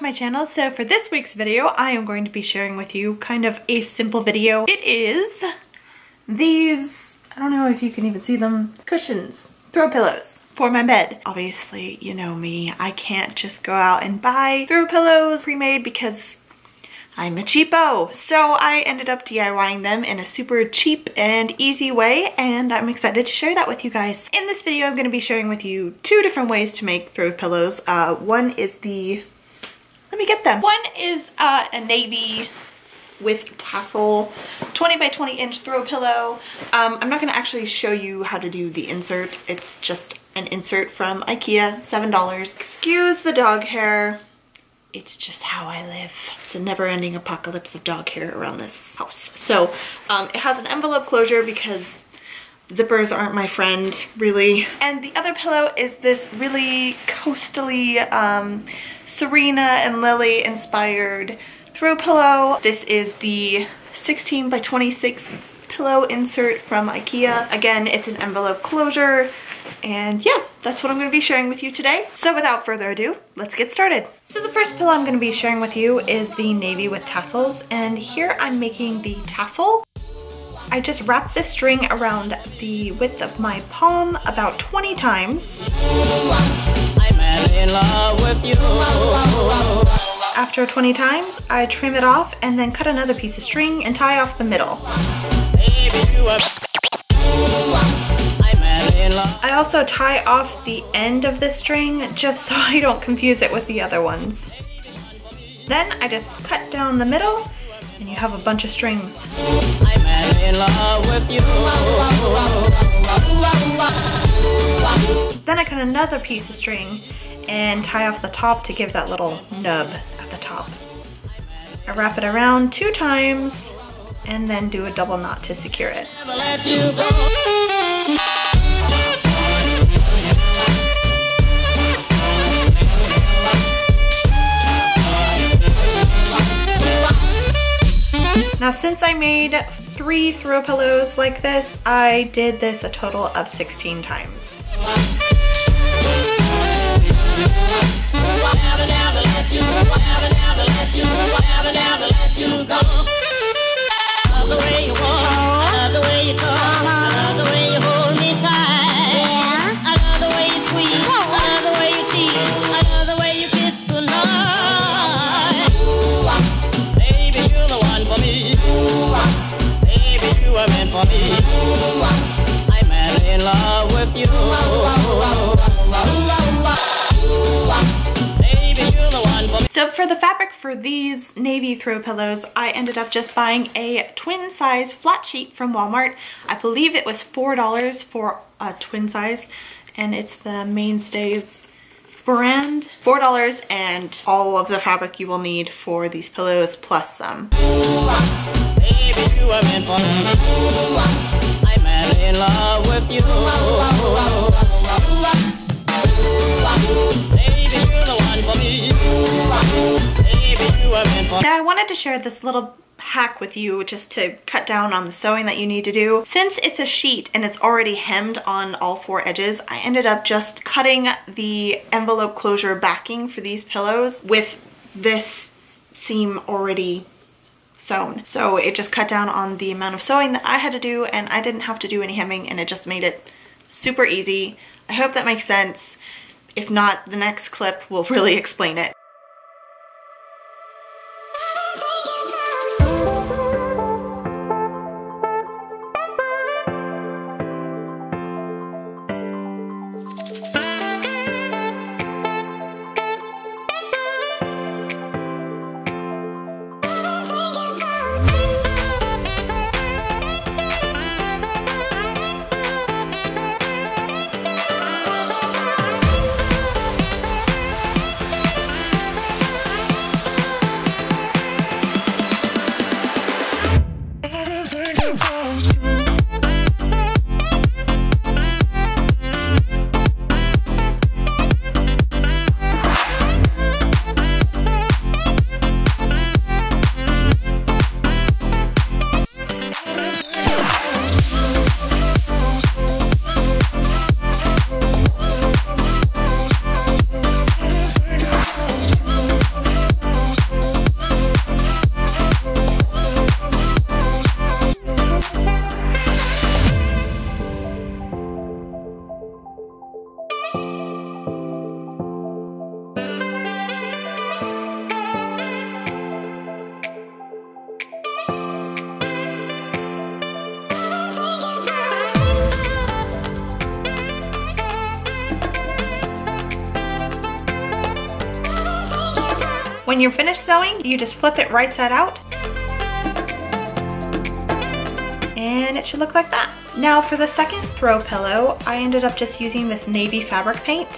my channel. So for this week's video, I am going to be sharing with you kind of a simple video. It is these, I don't know if you can even see them, cushions, throw pillows for my bed. Obviously, you know me, I can't just go out and buy throw pillows pre-made because I'm a cheapo. So I ended up DIYing them in a super cheap and easy way, and I'm excited to share that with you guys. In this video, I'm going to be sharing with you two different ways to make throw pillows. One is let me get them. One is a navy with tassel 20 by 20 inch throw pillow. I'm not going to actually show you how to do the insert. It's just an insert from IKEA, $7. Excuse the dog hair. It's just how I live. It's a never-ending apocalypse of dog hair around this house. So it has an envelope closure because zippers aren't my friend, really. And the other pillow is this really coastally Serena and Lily inspired throw pillow. This is the 16 by 26 pillow insert from IKEA. Again, it's an envelope closure. And yeah, that's what I'm going to be sharing with you today. So without further ado, let's get started. So the first pillow I'm going to be sharing with you is the navy with tassels. And here I'm making the tassel. I just wrapped this string around the width of my palm about 20 times. I'm in love with you. After 20 times, I trim it off and then cut another piece of string and tie off the middle. I also tie off the end of this string just so I don't confuse it with the other ones. Then I just cut down the middle and you have a bunch of strings. I'm in love with you. Then I cut another piece of string and tie off the top to give that little nub at the top. I wrap it around 2 times and then do a double knot to secure it. Now since I made 3 throw pillows like this, I did this a total of 16 times. So for the fabric for these navy throw pillows, I ended up just buying a twin size flat sheet from Walmart. I believe it was $4 for a twin size, and it's the Mainstays brand. $4 and all of the fabric you will need for these pillows plus some. Baby, you are meant for me. I'm in love with you. Baby, you're the one for me. Now I wanted to share this little hack with you just to cut down on the sewing that you need to do. Since it's a sheet and it's already hemmed on all 4 edges, I ended up just cutting the envelope closure backing for these pillows with this seam already sewn. So it just cut down on the amount of sewing that I had to do, and I didn't have to do any hemming, and it just made it super easy. I hope that makes sense. If not, the next clip will really explain it. when you're finished sewing, you just flip it right side out. And it should look like that. Now for the second throw pillow, I ended up just using this navy fabric paint.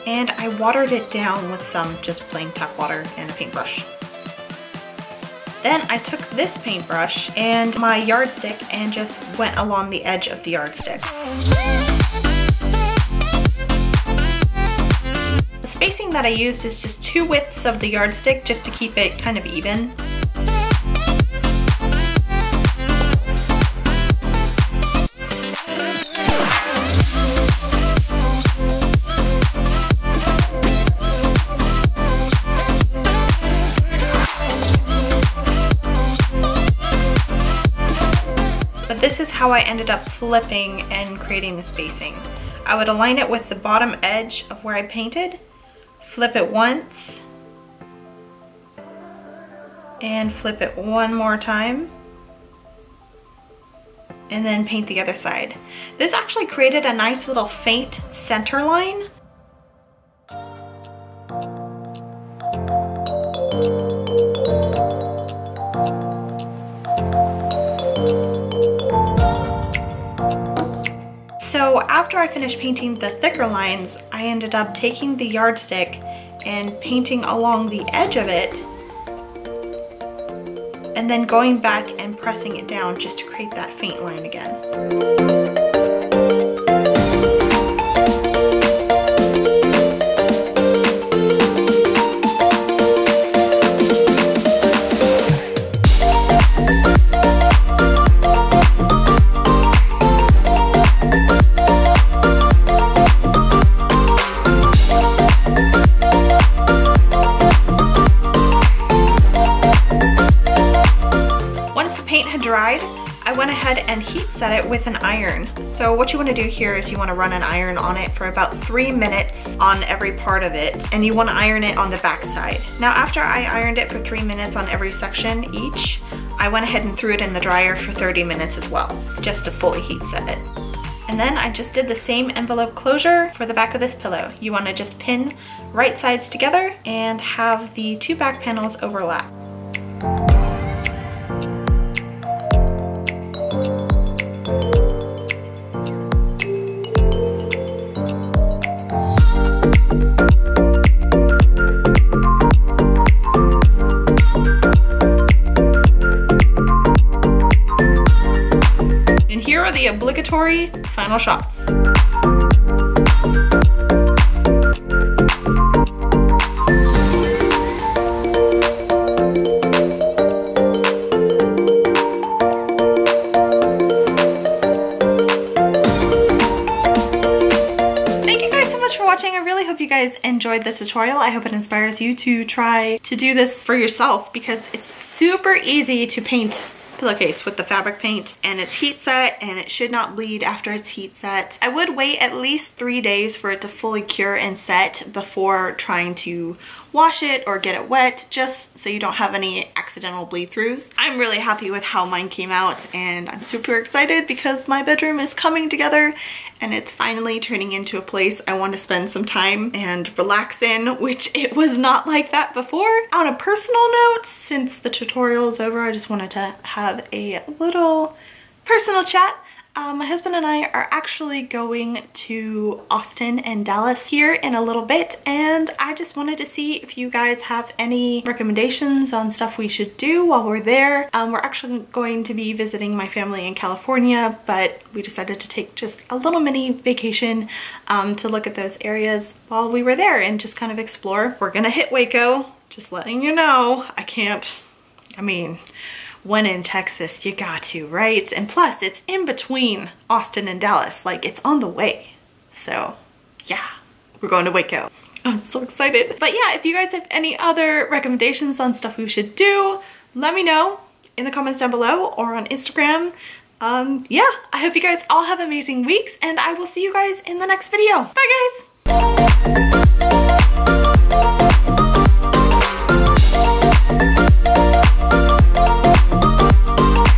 And I watered it down with some just plain tap water and a paintbrush. Then I took this paintbrush and my yardstick and just went along the edge of the yardstick. The spacing that I used is just 2 widths of the yardstick just to keep it kind of even. This is how I ended up flipping and creating the spacing. I would align it with the bottom edge of where I painted, flip it once, and flip it one more time, and then paint the other side. This actually created a nice little faint center line. So after I finished painting the thicker lines, I ended up taking the yardstick and painting along the edge of it, and then going back and pressing it down just to create that faint line again. Dried, I went ahead and heat set it with an iron. So what you want to do here is you want to run an iron on it for about 3 minutes on every part of it, and you want to iron it on the back side. Now after I ironed it for 3 minutes on every section each, I went ahead and threw it in the dryer for 30 minutes as well, just to fully heat set it. And then I just did the same envelope closure for the back of this pillow. You want to just pin right sides together and have the 2 back panels overlap. The obligatory final shots. I really hope you guys enjoyed this tutorial. I hope it inspires you to try to do this for yourself, because it's super easy to paint pillowcase with the fabric paint, and it's heat set and it should not bleed after it's heat set. I would wait at least 3 days for it to fully cure and set before trying to wash it or get it wet, just so you don't have any accidental bleed throughs. I'm really happy with how mine came out, and I'm super excited because my bedroom is coming together and it's finally turning into a place I want to spend some time and relax in, which it was not like that before. On a personal note, since the tutorial is over, I just wanted to have a little personal chat. My husband and I are actually going to Austin and Dallas here in a little bit, and I just wanted to see if you guys have any recommendations on stuff we should do while we're there. We're actually going to be visiting my family in California, but we decided to take just a little mini vacation to look at those areas while we were there and just kind of explore. We're gonna hit Waco, just letting you know. I mean, when in Texas, you got to, right? And plus, it's in between Austin and Dallas. Like, it's on the way. So, yeah, we're going to Waco. I'm so excited. But yeah, if you guys have any other recommendations on stuff we should do, let me know in the comments down below or on Instagram. Yeah, I hope you guys all have amazing weeks, and I will see you guys in the next video. Bye, guys!